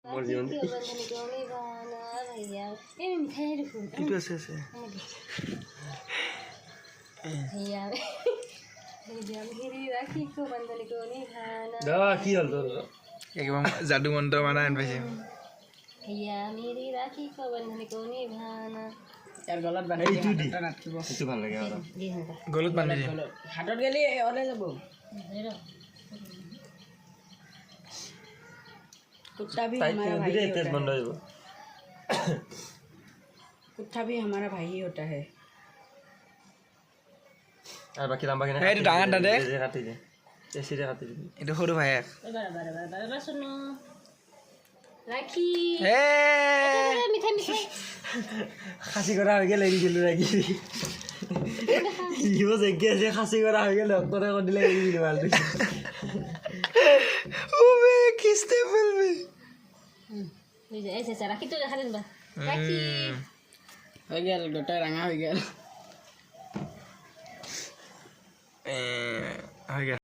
मोर जीवन किटु আছে আছে दा की हल तो एकदम जादू मंत्र माना आन पाइছে हैया मेरी राखी को बंधन को निभाना यार गलत बांधि এইটো দি হাতত নাথিব এইটো ভাল লাগে আৰু दी हंगा গলত বান্ধি দিয়ে হাতত গেলি অলে যাব हेरो कुत्ता भी टाइट हमारा कर भाई दे ही तेज होता बंद है हो कुत्ता भी हमारा भाई ही होता है আর বাকি লাম্বা কিনা এইটো ডাঙৰ দে কাটি দে এসিৰে কাটি দে এইটো সৰু ভাই बार सुनो राखी হে मिठाई मिठाई খাসি কৰা হয়ে গেলে এৰি দিলো ৰাখি ইও জেগে যে খাসি কৰা হয়ে গেল তোৰে কো দিলে এৰি দিলো ভাল ওবে কিস্তে বলবি ऐसे राखी तो देखा दे राखी हो गया गोटा रंगा हो गया